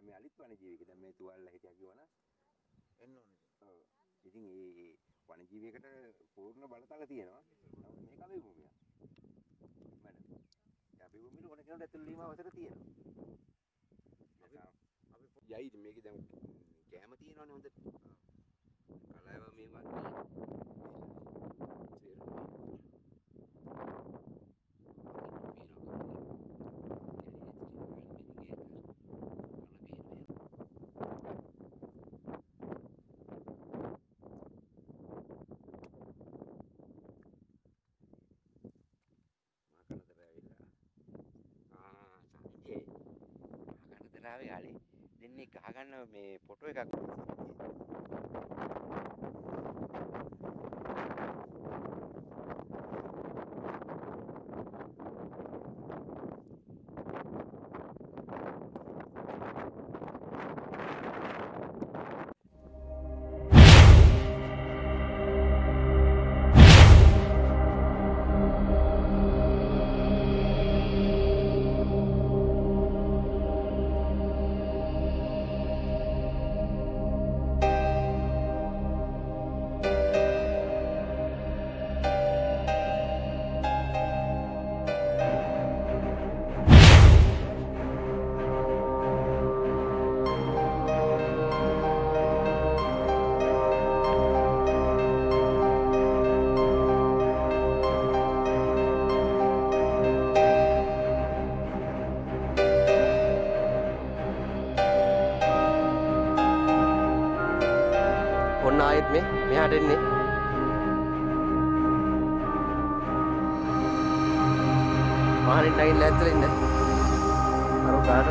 දැන් මේ අලිත් වනජීවියෙක් දැන් මේ තුවාලලා හිටියා කිව්වනම් එන්න ඕනේ. ඔව්. ඉතින් ඒ වනජීවියකට පූර්ණ බලතල තියෙනවා. නමුත් මේක අපි භූමියක්. මඩ. අපි භූමියට ඕන කෙනෙකුට ඇතුළු වීම අවසර තියෙනවා. අපි යයිද මේක දැන් කැම තියෙනවනේ හොඳට. කලාව මේ වගේ යාලේ දෙන්නේ ගහගන්න මේ ෆොටෝ එකක් ඔන්න ආයෙත් මෙහාට එන්නේ මහණෙන් නැගින්න ඇත්තට ඉන්න අර කාට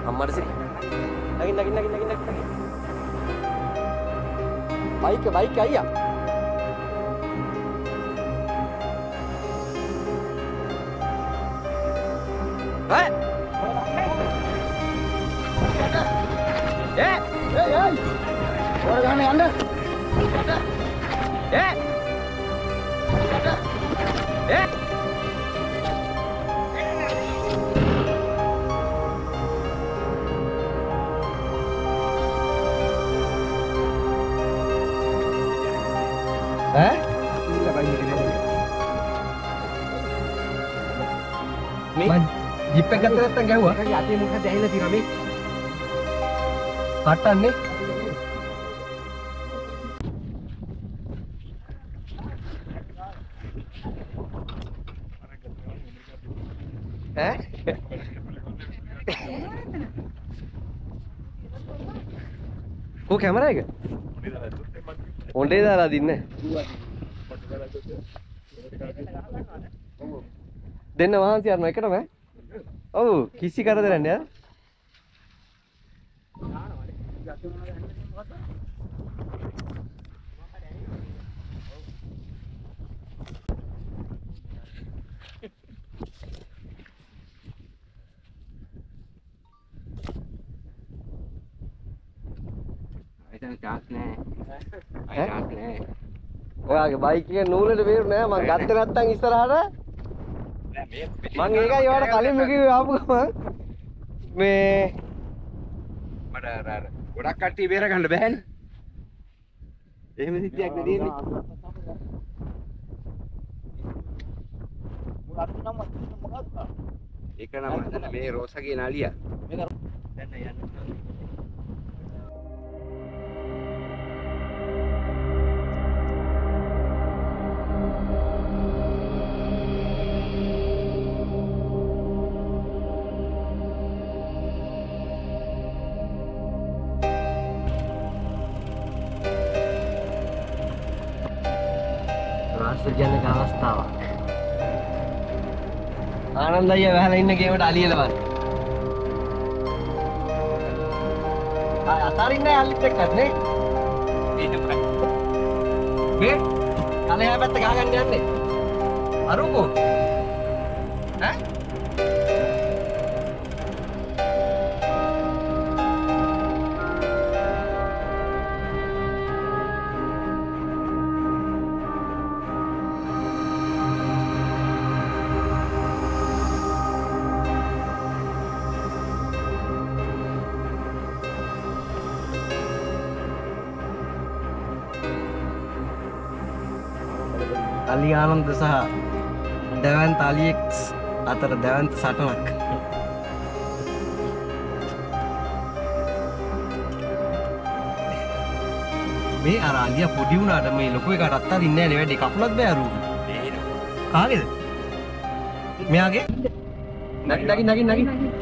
අම්මට සිරි නැගින්න බයික් අයියා ඈ Orang gane anda. Jeep එක ගත්ත නැත්තම් ගැහුවා. කයි අතේ මොකද ඇහිලා තියෙනවා මේ? පට්ටන්නේ. ඈ? කො කැමරා එක? ඔණ්ඩේ දාලා දින්නේ. දෙන්න වහන්සි යනවා එකටම ඈ? ඔව් කිසි කරදරයක් නෑ. Ayah gas nih. ඔයාගේ බයික් එක නූලට බේරු නෑ මං ගත්තේ නැත්තම් ඉස්සරහට මං ඒකයි ඔයාලට කලින්ම කිව්වේ ආපු ගමන් මේ මට අර ගොඩක් කට්ටිය බේර ගන්න බෑනේ. එහෙම සිද්ධියක් නේ තියෙන්නේ. ඒක නම් මම මේ රෝසගේ නාලිය. යන්න. ජනක අවස්ථාවක්. ආනන්ද අයියා වැහලා ඉන්න ගේමට අලියලවන්න. අතාරින්නේ නැහැ අල්ලිත් එක්කත් නේ. මේ කලයා පැත්ත ගහගන්න යන්නේ. අරුකෝ. ඈ? අලි ආනන්ද සහ දැවන්ත අලියෙක්ස් අතර දැවන්ත සටනක්. මේ අර අලියා පොඩි වුණාට මේ ලොකු එකට අත්හරින්නේ නැහැ නේ වැඩි කකුලක් බෑ අරු. කාගේද? මෙයාගේ? නගින්